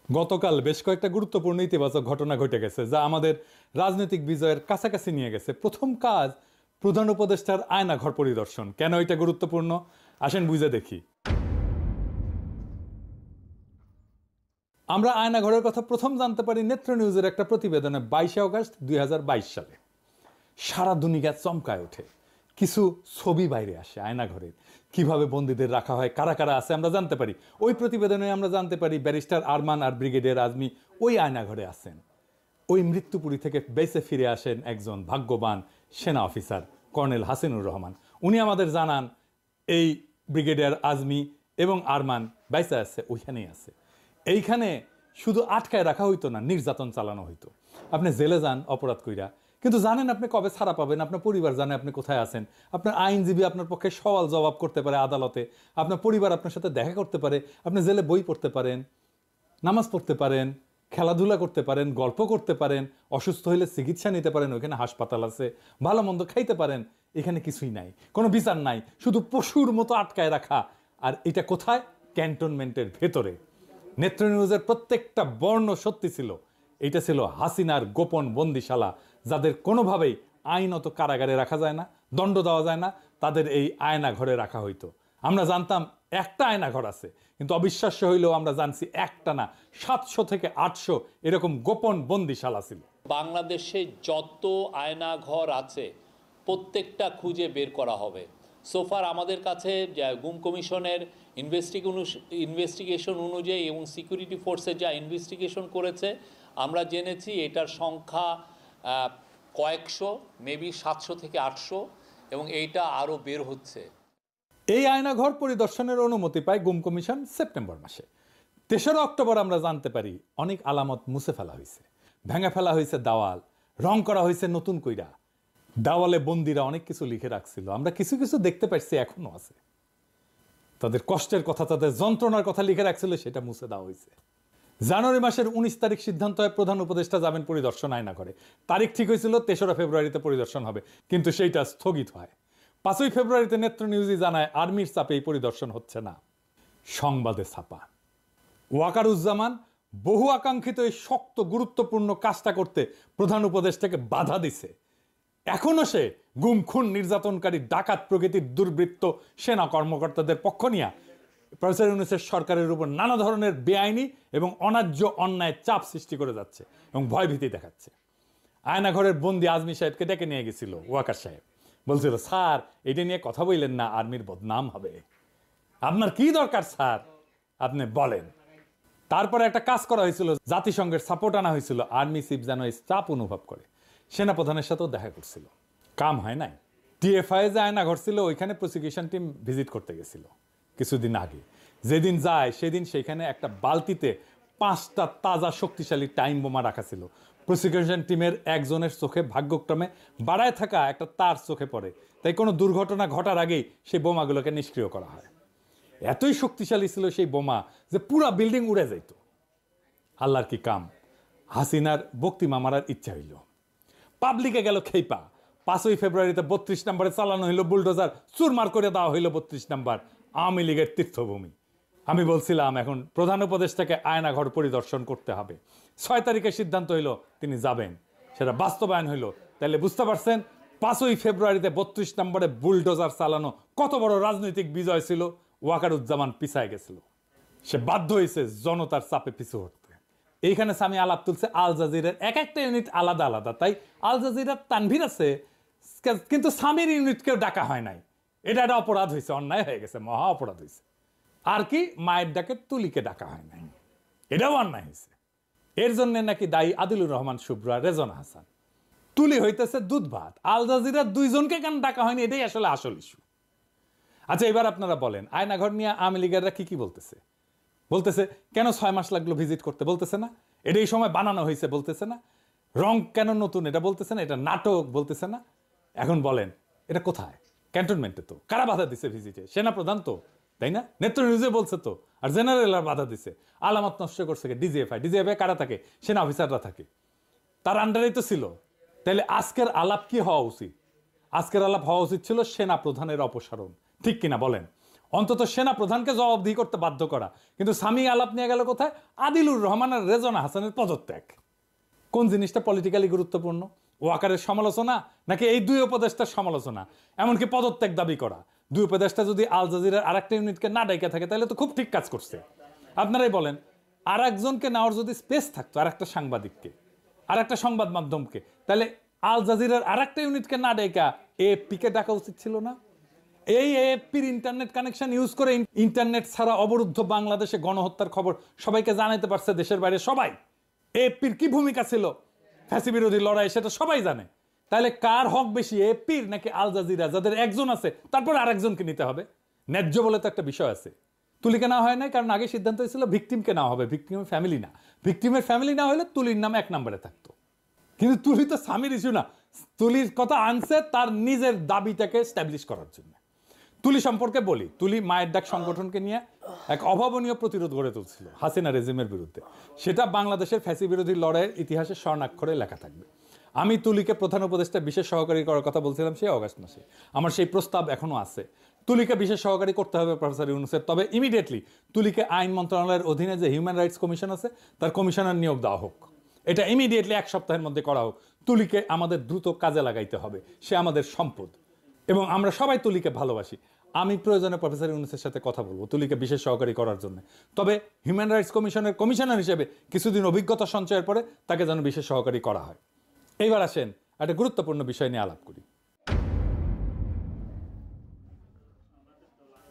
গতকাল বেশ কয়েকটা গুরুত্বপূর্ণ ইতিবাচক ঘটনা ঘটে গেছে যা আমাদের রাজনৈতিক বিজয়ের কাছাকাছি নিয়ে গেছে। প্রথম কাজ, প্রধান উপদেষ্টার আয়নাঘর পরিদর্শন। কেন এটা গুরুত্বপূর্ণ আসেন বুঝে দেখি। আমরা আয়নাঘরের কথা প্রথম জানতে পারি নেত্র নিউজের একটা প্রতিবেদনে 22 আগস্ট 2022 সালে। সারা দুনিয়া চমকায় ওঠে। কিছু ছবি বাইরে আসে আয়নাঘরের, কিভাবে বন্দীদের রাখা হয়, কারা কারা আছে আমরা জানতে পারি। ওই প্রতিবেদনে আমরা জানতে পারি ব্যারিস্টার আরমান আর ব্রিগেডিয়ার আজমি ওই আয়নাঘরে আছেন। ওই মৃত্যুপুরী থেকে বেঁচে ফিরে আসেন একজন ভাগ্যবান সেনা অফিসার কর্নেল হাসিনুর রহমান। উনি আমাদের জানান এই ব্রিগেডিয়ার আজমি এবং আরমান বেঁচে আছে, ওইখানেই আছে। এইখানে শুধু আটকায় রাখা হইতো না, নির্যাতন চালানো হইতো। আপনি জেলে যান অপরাধ কইরা, কিন্তু জানেন আপনি কবে ছাড়া পাবেন, আপনার পরিবার জানে আপনি কোথায় আছেন, আপনার আইনজীবী আপনার পক্ষে সওয়াল জবাব করতে পারে আদালতে, আপনার পরিবার আপনার সাথে দেখা করতে পারে, আপনি জেলে বই পড়তে পারেন, নামাজ পড়তে পারেন, খেলাধুলা করতে পারেন, গল্প করতে পারেন, অসুস্থ হইলে চিকিৎসা নিতে পারেন, ওইখানে হাসপাতাল আছে, ভালো মন্দ খাইতে পারেন। এখানে কিছুই নাই, কোনো বিচার নাই, শুধু পশুর মতো আটকায় রাখা। আর এটা কোথায়? ক্যান্টনমেন্টের ভেতরে। নেত্র নিউজের প্রত্যেকটা বর্ণ সত্যি ছিল। এটা ছিল হাসিনার গোপন বন্দিশালা, যাদের কোনোভাবেই আইনত কারাগারে রাখা যায় না, দণ্ড দেওয়া যায় না, তাদের এই আয়না ঘরে রাখা হইতো। আমরা জানতাম একটা আয়নাঘর আছে, কিন্তু অবিশ্বাস্য হইলেও আমরা জানছি একটা না 700 থেকে 800 এরকম গোপন বন্দিশালা ছিল। বাংলাদেশে যত আয়নাঘর আছে প্রত্যেকটা খুঁজে বের করা হবে। সোফার আমাদের কাছে গুম কমিশনের ইনভেস্টিগেশন অনুযায়ী এবং সিকিউরিটি ফোর্সে যা ইনভেস্টিগেশন করেছে আমরা জেনেছি এটার সংখ্যা কয়েকশো, মেবি 700 থেকে 800, এবং এইটা আরও বের হচ্ছে। এই আয়নাঘর পরিদর্শনের অনুমতি পায় গুম কমিশন সেপ্টেম্বর মাসে। 3রা অক্টোবর আমরা জানতে পারি অনেক আলামত মুছে ফেলা হয়েছে, ভেঙে ফেলা হয়েছে দেওয়াল, রং করা হয়েছে নতুন কইরা। দেওয়ালে বন্দিরা অনেক কিছু লিখে রাখছিল, আমরা কিছু কিছু দেখতে পাচ্ছি এখনো আছে। তাদের কষ্টের কথা, তাদের যন্ত্রণার কথা লিখে রাখছিল, সেটা মুছে দেওয়া হয়েছে। জানুয়ারি মাসের 19 তারিখ সিদ্ধান্ত হয় প্রধান উপদেষ্টা যাবেন পরিদর্শন আয়না করে। তারিখ ঠিক হয়েছিল 3রা ফেব্রুয়ারিতে পরিদর্শন হবে, কিন্তু সেইটা স্থগিত হয়। 5ই ফেব্রুয়ারিতে নেত্র নিউজই জানায় আর্মির চাপে এই পরিদর্শন হচ্ছে না। সংবাদে ছাপা ওয়াকারুজ্জামান বহু আকাঙ্ক্ষিত এই শক্ত গুরুত্বপূর্ণ কাজটা করতে প্রধান উপদেষ্টাকে বাধা দিছে। এখনো সে গুম খুন নির্যাতনকারী ডাকাত প্রকৃতির দুর্বৃত্ত সেনা কর্মকর্তাদের পক্ষ নিয়ে প্রফেসর ইউনূসের সরকারের উপর নানা ধরনের বেআইনি এবং অন্যায্য অন্যায় চাপ সৃষ্টি করে যাচ্ছে এবং ভয়ভীতি দেখাচ্ছে। আয়নাঘরের বন্দি আজমি সাহেবকে ডেকে নিয়ে গেছিল ওয়াকার সাহেব, বলছিল স্যার এটা নিয়ে কথা বললেন না, আর্মির বদনাম হবে। আপনার কি দরকার স্যার, আপনি বলেন। তারপরে একটা কাজ করা হয়েছিল, জাতিসংঘের সাপোর্ট আনা হয়েছিল, আর্মি চিফ যেন এই চাপ অনুভব করে সেনাপ্রধানের সাথেও দেখা করছিল, কাম হয় নাই। টিএফআই যে আয়নাঘর ছিল ওইখানে প্রসিকিউশন টিম ভিজিট করতে গেছিল কিছুদিন আগে। যেদিন যায় সেদিন সেখানে একটা বালতিতে 5টা তাজা শক্তিশালী টাইম বোমা রাখা ছিল। প্রসিকিউশন টিমের একজনের চোখে ভাগ্যক্রমে বাড়ায় থাকা একটা তার চোখে পড়ে, তাই কোনো দুর্ঘটনা ঘটার আগেই সেই বোমাগুলোকে নিষ্ক্রিয় করা হয়। এতই শক্তিশালী ছিল সেই বোমা যে পুরা বিল্ডিং উড়ে যাইত। আল্লাহর কি কাম, হাসিনার বক্তিমা মারার ইচ্ছা হইল, পাবলিকে গেল খেইপা। 5ই ফেব্রুয়ারিতে 32 নম্বরে চালানো হইল বুলডোজার, চুরমার করে দেওয়া হইল 32 নম্বর আওয়ামী লীগের তীর্থভূমি। আমি বলছিলাম এখন প্রধান উপদেষ্টাকে আয়নাঘর পরিদর্শন করতে হবে। 6 তারিখে সিদ্ধান্ত হইল তিনি যাবেন, সেটা বাস্তবায়ন হইল। তাহলে বুঝতে পারছেন 5ই ফেব্রুয়ারিতে 32 নম্বরে বুলডোজার চালানো কত বড় রাজনৈতিক বিজয় ছিল। ওয়াকারুজ্জামান পিছায় গেছিল, সে বাধ্য হয়েছে জনতার চাপে পিছু হটতে। এইখানে সামি আলাপ তুলছে আল জাজিরার এক একটা ইউনিট আলাদা আলাদা, তাই আল জাজিরার তানভীর আছে, কিন্তু সামির ইউনিটকেও ডাকা হয় নাই। এটা একটা অপরাধ হয়েছে, অন্যায় হয়ে গেছে, মহা অপরাধ হয়েছে। আর কি মায়ের ডাকে তুলিকে ডাকা হয় নাই, এটাও অন্যায় হয়েছে। এর জন্য নাকি দায়ী আদিলুর রহমান শুভ্রা, রেজনা হাসান। তুলি হইতেছে দুধ ভাত, আল জাজিরার 2 জনকে কেন ডাকা হয়নি, এটাই আসলে আসল ইস্যু। আচ্ছা এবার আপনারা বলেন আয়নাঘর নিয়ে আওয়ামী লীগেররা কি বলতেছে? বলতেছে কেন 6 মাস লাগলো ভিজিট করতে, বলতেছে না এটা এই সময় বানানো হয়েছে, বলতেছে না রং কেন নতুন, এটা বলতেছে না এটা নাটক, বলতেছে না। এখন বলেন এটা কোথায়? ক্যান্টনমেন্টে তো। কারা বাধা দিছে ভিজিটে? সেনাপ্রধান তো, তাই না? নেত্র নিউজে বলছে তো। আর জেনারেলরা বাধা দিছে, আলামত নষ্ট করছে ডিজিএফআই কারা থাকে? সেনা অফিসাররা থাকে, তার আন্ডারেই তো ছিল। তাহলে আজকের আলাপ কি হওয়া উচিত? আজকের আলাপ হওয়া উচিত ছিল সেনা প্রধানের অপসারণ, ঠিক কিনা বলেন? অন্তত সেনা প্রধানকে জবাবদিহি করতে বাধ্য করা। কিন্তু সামি আলাপ নিয়ে গেল কোথায়? আদিলুর রহমান আর রেজওয়ানা হাসানের পদত্যাগ। কোন জিনিসটা পলিটিক্যালি গুরুত্বপূর্ণ? ওয়াকারের সমালোচনা নাকি এই দুই উপদেষ্টার সমালোচনা, এমনকি পদত্যাগ দাবি করা? দুই উপদেষ্টা যদি আল জাজিরার আরেকটা ইউনিটকে না ডাইকা থাকে তাহলে তো খুব ঠিক কাজ করছে। আপনারাই বলেন, আর একজনকে নেওয়ার যদি স্পেস থাকতো, আর একটা সাংবাদিককে, আর একটা সংবাদ মাধ্যমকে, তাহলে আল জাজিরার আরেকটা ইউনিটকে না ডাইকা এএফপিকে ডাকা উচিত ছিল না? এই এএফপির ইন্টারনেট কানেকশন ইউজ করে ইন্টারনেট ছাড়া অবরুদ্ধ বাংলাদেশে গণহত্যার খবর সবাইকে জানাতে পারছে দেশের বাইরে সবাই। এএফপির কি ভূমিকা ছিল ফ্যাসি বিরোধী লড়াই সেটা সবাই জানে। তাহলে কার হক বেশি, এএফপির নাকি আল জাজিরা, যাদের একজন আছে তারপর আরেকজনকে নিতে হবে? ন্যায্য বলে তো একটা বিষয় আছে। তুলিকে না হয় নাই, কারণ আগে সিদ্ধান্ত হয়েছিল ভিকটিমকে না হবে, ভিকটিমের ফ্যামিলি না। ভিকটিমের ফ্যামিলি না হলে তুলির নাম এক নম্বরে থাকতো। কিন্তু তুলি তো স্বামীর ইস্যু না, তুলির কথা আনছে তার নিজের দাবিটাকে স্ট্যাবলিশ করার জন্য। তুলি সম্পর্কে বলি, তুলি মায়ের ডাক সংগঠনকে নিয়ে এক অভাবনীয় প্রতিরোধ গড়ে তুলছিল হাসিনা রেজিমের বিরুদ্ধে। সেটা বাংলাদেশের ফ্যাসি বিরোধী লড়াইয়ের ইতিহাসে স্বর্ণাক্ষরে লেখা থাকবে। আমি তুলিকে প্রধান উপদেষ্টা বিশেষ সহকারী করার কথা বলছিলাম সেই অগাস্ট মাসে। আমার সেই প্রস্তাব এখনো আছে, তুলিকে বিশেষ সহকারী করতে হবে প্রফেসর ইউনূসের। তবে ইমিডিয়েটলি তুলিকে আইন মন্ত্রণালয়ের অধীনে যে হিউম্যান রাইটস কমিশন আছে তার কমিশনার নিয়োগ দেওয়া হোক। এটা ইমিডিয়েটলি 1 সপ্তাহের মধ্যে করা হোক। তুলিকে আমাদের দ্রুত কাজে লাগাইতে হবে, সে আমাদের সম্পদ এবং আমরা সবাই তুলিকে ভালোবাসি। আমি প্রয়োজনে প্রফেসর ইউনূসের সাথে কথা বলবো তুলিকে বিশেষ সহকারী করার জন্য। তবে হিউম্যান রাইটস কমিশনের কমিশনার হিসেবে কিছুদিন অভিজ্ঞতা সঞ্চয়ের পরে তাকে যেন বিশেষ সহকারী করা হয়। এইবার আসেন একটা গুরুত্বপূর্ণ বিষয় নিয়ে আলাপ করি।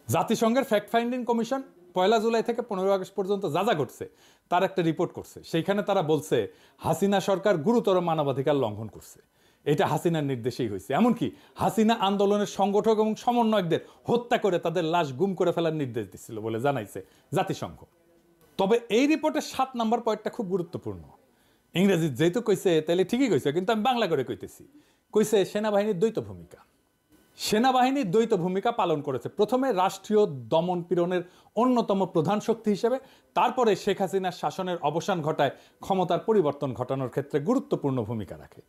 জাতিসংঘের ফ্যাক্ট ফাইন্ডিং কমিশন 1 জুলাই থেকে 15 আগস্ট পর্যন্ত যা যা ঘটছে তার একটা রিপোর্ট করছে। সেইখানে তারা বলছে হাসিনা সরকার গুরুতর মানবাধিকার লঙ্ঘন করছে। এটা হাসিনার নির্দেশেই হয়েছে। এমনকি হাসিনা আন্দোলনের সংগঠক এবং সমন্বয়কদের হত্যা করে তাদের লাশ গুম করে ফেলার নির্দেশ দিচ্ছিল বলে জানাইছে জাতিসংঘ। তবে এই রিপোর্টের 7 নম্বর পয়েন্টটা খুব গুরুত্বপূর্ণ। ইংরেজি যেহেতু কইছে তাহলে ঠিকই কইছে, কিন্তু আমি বাংলা করে কইতেছি। কইছে সেনাবাহিনীর দ্বৈত ভূমিকা। সেনাবাহিনী দ্বৈত ভূমিকা পালন করেছে। প্রথমে রাষ্ট্রীয় দমন পীড়নের অন্যতম প্রধান শক্তি হিসেবে, তারপরে শেখ হাসিনার শাসনের অবসান ঘটায় ক্ষমতার পরিবর্তন ঘটানোর ক্ষেত্রে গুরুত্বপূর্ণ ভূমিকা রাখে।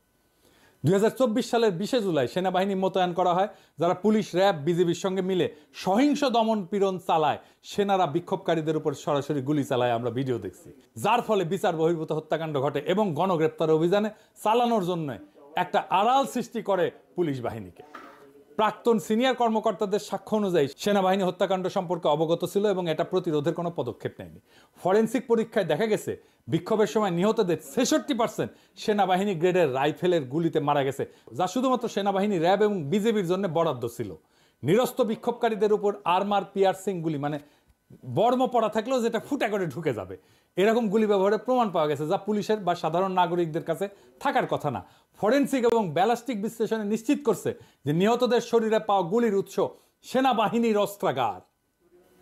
2024 সালের 20 জুলাই সেনাবাহিনী মোতায়েন করা হয়, যারা পুলিশ, র্যাব, বিজিবির সঙ্গে মিলে সহিংস দমন পীড়ন চালায়। সেনারা বিক্ষোভকারীদের উপর সরাসরি গুলি চালায়, আমরা ভিডিও দেখছি, যার ফলে বিচার বহির্ভূত হত্যাকাণ্ড ঘটে এবং গণগ্রেপ্তার অভিযানে চালানোর জন্য একটা আড়াল সৃষ্টি করে পুলিশ বাহিনীকে। প্রাক্তন সিনিয়র কর্মকর্তাদের সাক্ষ্য অনুযায়ী সেনাবাহিনী হত্যাকাণ্ড সম্পর্কে অবগত ছিল এবং এটা প্রতিরোধের কোনো পদক্ষেপ নেয়নি। ফরেনসিক পরীক্ষায় দেখা গেছে বিক্ষোভের সময় নিহতদের 66% সেনাবাহিনী গ্রেডের রাইফেলের গুলিতে মারা গেছে, যা শুধুমাত্র সেনাবাহিনী, র্যাব এবং বিজেপির জন্য বরাদ্দ ছিল। নিরস্ত বিক্ষোভকারীদের উপর আর্মার পিয়ার্সিং গুলি, মানে বর্ম পড়া থাকলেও যেটা ফুটা করে ঢুকে যাবে, এরকম গুলি ব্যবহারের প্রমাণ পাওয়া গেছে, যা পুলিশের বা সাধারণ নাগরিকদের কাছে থাকার কথা না। ফরেনসিক এবং ব্যালিস্টিক বিশ্লেষণে নিশ্চিত করছে যে নিহতদের শরীরে পাওয়া গুলির উৎস সেনাবাহিনীর অস্ত্রাগার।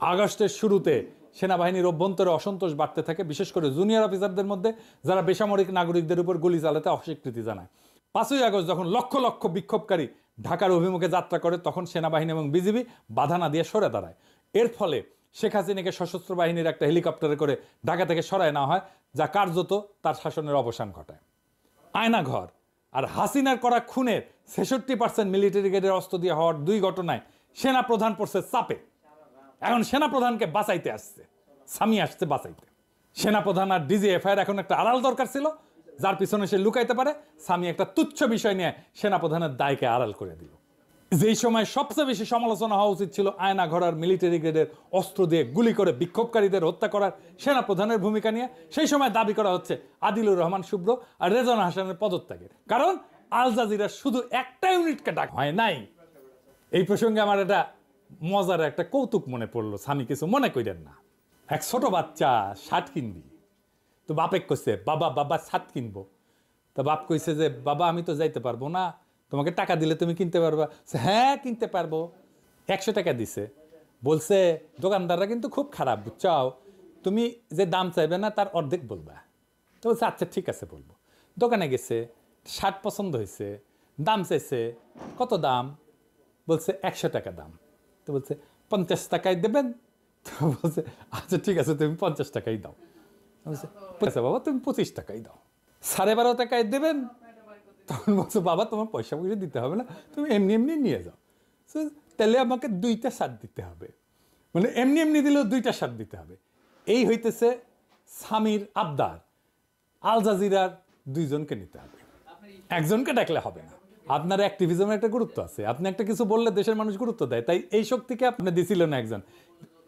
আগস্টের শুরুতে সেনাবাহিনীর অভ্যন্তরে অসন্তোষ বাড়তে থাকে, বিশেষ করে জুনিয়র অফিসারদের মধ্যে, যারা বেসামরিক নাগরিকদের উপর গুলি চালাতে অস্বীকৃতি জানায়। 5ই আগস্ট যখন লক্ষ লক্ষ বিক্ষোভকারী ঢাকার অভিমুখে যাত্রা করে, তখন সেনাবাহিনী এবং বিজিবি বাধা না দিয়ে সরে দাঁড়ায়। এর ফলে শেখ হাসিনাকে সশস্ত্র বাহিনীর একটা হেলিকপ্টারে করে ঢাকা থেকে সরায় নেওয়া হয়, যা কার্যত তার শাসনের অবসান ঘটায়। আয়নাঘর আর হাসিনার করা খুনের 66% মিলিটারি গ্রেডের অস্ত্র দিয়ে হওয়ার 2 ঘটনায় সেনা প্রধান পড়ছে চাপে। এখন সেনা প্রধানকে বাঁচাইতে আসছে, স্বামী আসছে বাঁচাইতে। সেনা প্রধান আর ডিজিএফআইয়ের এখন একটা আড়াল দরকার ছিল, যার পিছনে সে লুকাইতে পারে। স্বামী একটা তুচ্ছ বিষয় নিয়ে সেনা প্রধানের দায়কে আড়াল করে দিল। যেই সময় সবচেয়ে বেশি সমালোচনা হওয়া উচিত ছিল আয়নাঘর আর মিলিটারি গ্রেডের অস্ত্র দিয়ে গুলি করে বিক্ষোভকারীদের হত্যা করার সেনা প্রধানের ভূমিকা নিয়ে, সেই সময় দাবি করা হচ্ছে আদিলুর রহমান শুভ্র আর রেজওয়ানা হাসানের পদত্যাগের। কারণ আল জাজিরার শুধু একটা ইউনিটকে ডাকা হয় নাই। এই প্রসঙ্গে আমার একটা মজার একটা কৌতুক মনে পড়লো, স্বামী কিছু মনে করেন না। এক ছোট বাচ্চা শার্ট কিনবি, তো বাপে কইছে বাবা শার্ট কিনবো। তো বাপ কইছে যে বাবা আমি তো যাইতে পারবো না, তোমাকে টাকা দিলে তুমি কিনতে পারবা। হ্যাঁ কিনতে পারবো। 100 টাকা দিছে, বলছে দোকানদাররা কিন্তু খুব খারাপ বুঝছাও, তুমি যে দাম চাইবে না তার অর্ধেক বলবা। তো বলছে আচ্ছা ঠিক আছে বলবো। দোকানে গেছে, শার্ট পছন্দ হয়েছে, দাম চাইছে। কত দাম? বলছে 100 টাকা দাম। তো বলছে 50 টাকায় দেবেন? তো বলছে আচ্ছা ঠিক আছে তুমি 50 টাকাই দাও। বলছে আচ্ছা বাবা তুমি 25 টাকাই দাও। 12.5 টাকায় দেবেন? তখন বলছো বাবা তোমার পয়সা দিতে হবে না, তুমি এমনি এমনি নিয়ে যাও। তাহলে আমাকে 2টা শার্ট দিতে হবে। মানে এমনি এমনি দিলেও 2টা শার্ট দিতে হবে। এই হইতেছে সামির আবদার। আল জাজিরার 2 জনকে নিতে হবে, একজনকে ডাকলে হবে না। আপনার অ্যাক্টিভিজমের একটা গুরুত্ব আছে, আপনি একটা কিছু বললে দেশের মানুষ গুরুত্ব দেয়, তাই এই শক্তিকে আপনি দিছিলেন না একজন,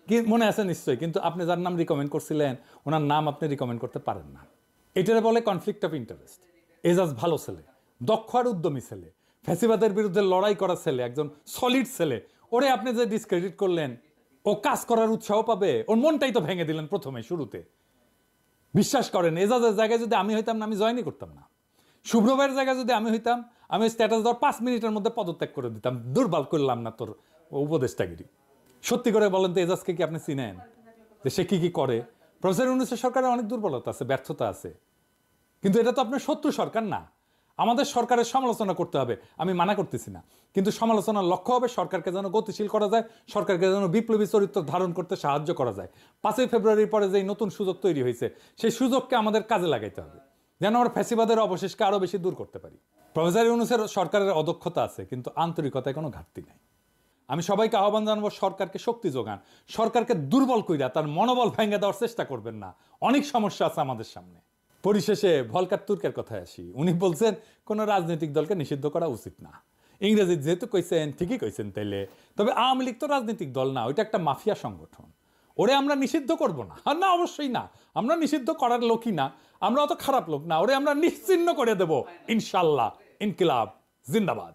কি মনে আছে নিশ্চয়ই, কিন্তু আপনি যার নাম রিকমেন্ড করছিলেন ওনার নাম আপনি রিকমেন্ড করতে পারেন না। এটারে বলে কনফ্লিক্ট অফ ইন্টারেস্ট। এজাজ ভালো ছেলে, দক্ষ আর উদ্যমী ছেলে, ফ্যাসিবাদের বিরুদ্ধে লড়াই করা ছেলে, একজন সলিড ছেলে, ওরে আপনি যে ডিসক্রেডিট করলেন, ও কাজ করার উৎসাহ পাবে, ওর মনটাই তো ভেঙে দিলেন প্রথমে শুরুতে। বিশ্বাস করেন, এজাজের জায়গায় যদি আমি হইতাম না, আমি জয়েনই করতাম না। শুভ্র ভাইয়ের জায়গায় যদি আমি হইতাম, আমি স্ট্যাটাস দেওয়ার 5 মিনিটের মধ্যে পদত্যাগ করে দিতাম। দুর্বল করলাম না তোর উপদেষ্টাগিরি। সত্যি করে বলেন তো, এজাজকে কি আপনি চিনেন যে সে কি কি করে? প্রফেসর ইউনূসের সরকারের অনেক দুর্বলতা আছে, ব্যর্থতা আছে, কিন্তু এটা তো আপনার শত্রু সরকার না। আমাদের সরকারের সমালোচনা করতে হবে, আমি মানা করতেছি না, কিন্তু সমালোচনার লক্ষ্য হবে সরকারকে যেন গতিশীল করা যায়, সরকারকে যেন বিপ্লবী চরিত্র ধারণ করতে সাহায্য করা যায়। 5ই ফেব্রুয়ারির পরে যে নতুন সুযোগ তৈরি হয়েছে, সেই সুযোগকে আমাদের কাজে লাগাইতে হবে, যেন আমরা ফ্যাসিবাদের অবশেষকে আরো বেশি দূর করতে পারি। প্রফেসর ইউনূসের সরকারের অদক্ষতা আছে, কিন্তু আন্তরিকতায় কোনো ঘাটতি নাই। আমি সবাইকে আহ্বান জানাবো, সরকারকে শক্তি যোগান, সরকারকে দুর্বল কইরা তার মনোবল ভেঙে দেওয়ার চেষ্টা করবেন না। অনেক সমস্যা আছে আমাদের সামনে। পরিশেষে ভলকার তুর্কের কথায় আসি। উনি বলছেন কোন রাজনৈতিক দলকে নিষিদ্ধ করা উচিত না। ইংরেজি যেহেতু কইছেন, ঠিকই কইছেন তাইলে। তবে আওয়ামী লীগ তো রাজনৈতিক দল না, ওইটা একটা মাফিয়া সংগঠন। ওরে আমরা নিষিদ্ধ করব না, আর না, অবশ্যই না, আমরা নিষিদ্ধ করার লোকই না, আমরা অত খারাপ লোক না। ওরে আমরা নিশ্চিহ্ন করে দেব ইনশাল্লাহ। ইনকিলাব জিন্দাবাদ।